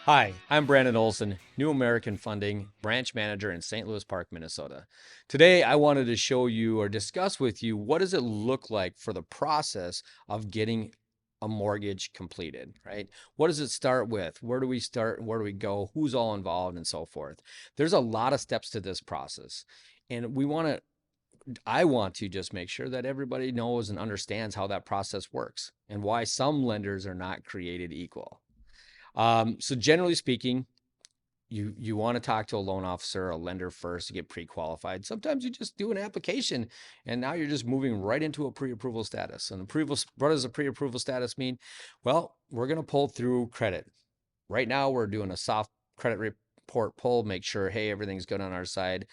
Hi, I'm Brandon Olson, New American Funding branch manager in St. Louis Park, Minnesota. Today, I wanted to show you or discuss with you what does it look like for the process of getting a mortgage completed, right? What does it start with? Where do we start and where do we go? Who's all involved and so forth? There's a lot of steps to this process. And I want to just make sure that everybody knows and understands how that process works and why some lenders are not created equal. So generally speaking, you want to talk to a loan officer, a lender first to get pre-qualified. Sometimes you just do an application and now you're just moving right into a pre-approval status. And what does a pre-approval status mean? Well, we're going to pull through credit. Right now we're doing a soft credit report pull, make sure, hey, everything's good on our side.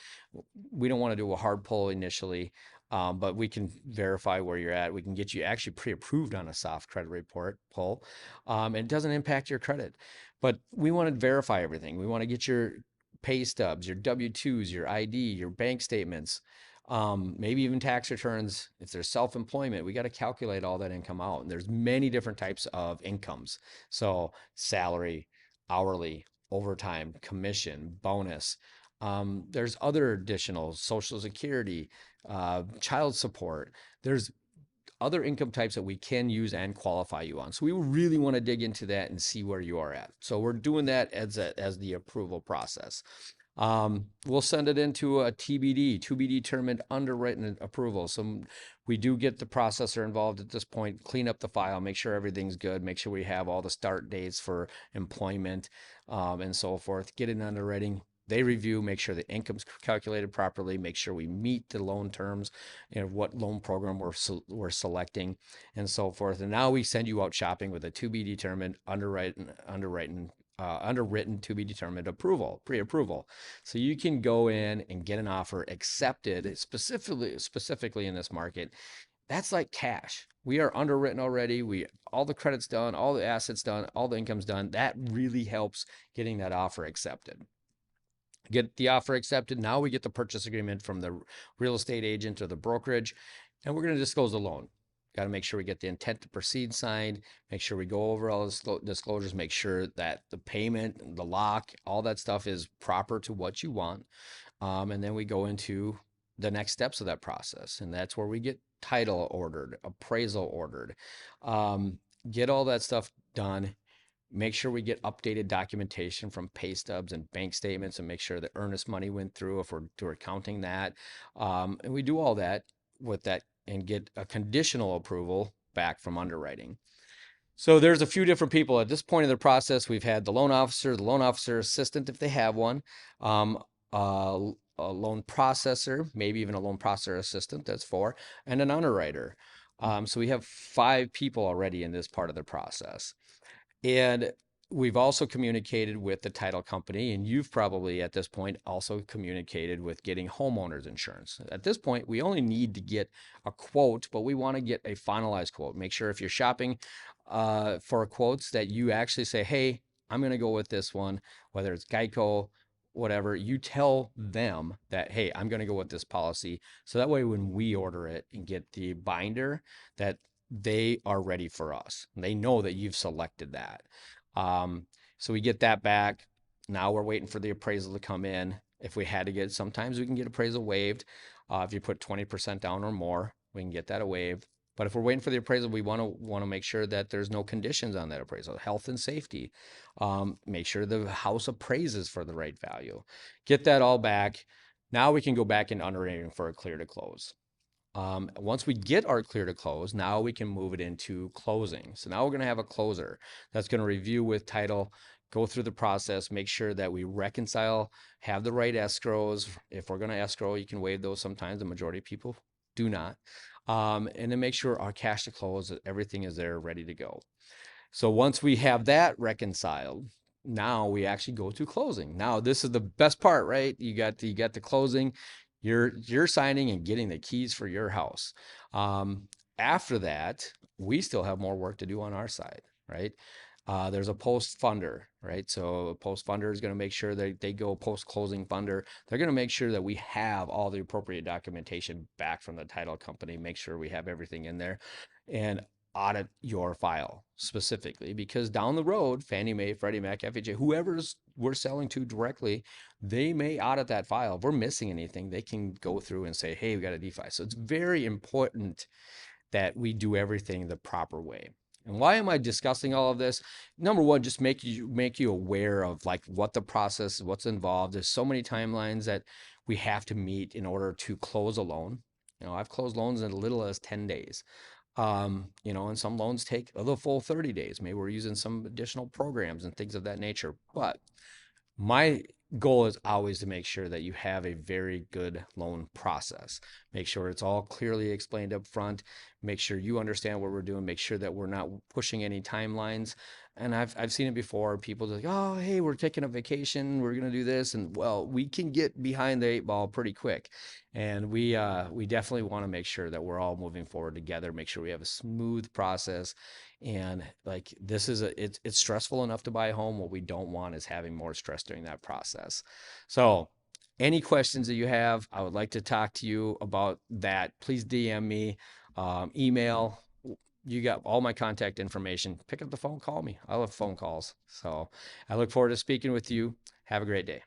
We don't want to do a hard pull initially, but we can verify where you're at. We can get you actually pre-approved on a soft credit report pull. And it doesn't impact your credit, but we want to verify everything. We want to get your pay stubs, your W-2s, your ID, your bank statements, maybe even tax returns. If there's self-employment, we got to calculate all that income out. And there's many different types of incomes. So salary, hourly, overtime, commission, bonus. There's other additional social security, child support. There's other income types that we can use and qualify you on. So we really want to dig into that and see where you are at. So we're doing that as the approval process. We'll send it into a TBD, to be determined underwritten approval. So we do get the processor involved at this point, clean up the file, make sure everything's good, make sure we have all the start dates for employment, and so forth. Get it underwriting. They review, make sure the income's calculated properly, make sure we meet the loan terms, what loan program we're selecting, and so forth. And now we send you out shopping with a to be determined underwritten to be determined approval, pre-approval. So you can go in and get an offer accepted specifically in this market. That's like cash. We are underwritten already. We all the credit's done, all the assets done, all the income's done. That really helps getting that offer accepted. Get the offer accepted. Now we get the purchase agreement from the real estate agent or the brokerage, and we're going to disclose the loan. Got to make sure we get the intent to proceed signed, make sure we go over all the disclosures, make sure that the payment, the lock, all that stuff is proper to what you want. And then we go into the next steps of that process. And that's where we get title ordered, appraisal ordered, um, get all that stuff done. Make sure we get updated documentation from pay stubs and bank statements and make sure the earnest money went through if we're counting that. And we do all that with that and get a conditional approval back from underwriting. So there's a few different people at this point in the process. We've had the loan officer assistant, if they have one, um, a loan processor, maybe even a loan processor assistant, that's four, and an underwriter. So we have five people already in this part of the process. And we've also communicated with the title company, and you've probably at this point also communicated with getting homeowners insurance. At this point, we only need to get a quote, but we want to get a finalized quote. Make sure if you're shopping for quotes that you actually say, hey, I'm going to go with this one, whether it's Geico, whatever, you tell them that, hey, I'm going to go with this policy. So that way, when we order it and get the binder, that they are ready for us. They know that you've selected that. So we get that back. Now we're waiting for the appraisal to come in. If we had to get, sometimes we can get appraisal waived. If you put 20% down or more, we can get that waived. But if we're waiting for the appraisal, we want to make sure that there's no conditions on that appraisal, health and safety. Make sure the house appraises for the right value. Get that all back. Now we can go back in underwriting for a clear to close. Once we get our clear to close, now we can move it into closing. So now we're going to have a closer that's going to review with title, go through the process, make sure that we reconcile, have the right escrows. If we're going to escrow, you can waive those sometimes. The majority of people do not. And then make sure our cash to close, that everything is there ready to go. So once we have that reconciled, now we actually go to closing. Now this is the best part, right? You got the closing. You're signing and getting the keys for your house. After that, we still have more work to do on our side, right? There's a post funder, right? So a post funder is going to make sure that they go post closing funder. They're going to make sure that we have all the appropriate documentation back from the title company, make sure we have everything in there. And audit your file specifically, because down the road, Fannie Mae, Freddie Mac, FHA, whoever's we're selling to directly, they may audit that file. If we're missing anything, they can go through and say, hey, we got a DeFi. So it's very important that we do everything the proper way. And why am I discussing all of this? Number one, just make you aware of like what the process, what's involved. There's so many timelines that we have to meet in order to close a loan. I've closed loans in as little as 10 days. And some loans take the full 30 days. Maybe we're using some additional programs and things of that nature. But my goal is always to make sure that you have a very good loan process. Make sure it's all clearly explained up front. Make sure you understand what we're doing. Make sure that we're not pushing any timelines. And I've seen it before. People just like, oh, hey, we're taking a vacation. We're gonna do this, and well, we can get behind the eight ball pretty quick. And we definitely want to make sure that we're all moving forward together. Make sure we have a smooth process. And like this is it's stressful enough to buy a home. What we don't want is having more stress during that process. So any questions that you have, I would like to talk to you about that. Please DM me, email. You got all my contact information. Pick up the phone, call me. I love phone calls. So I look forward to speaking with you. Have a great day.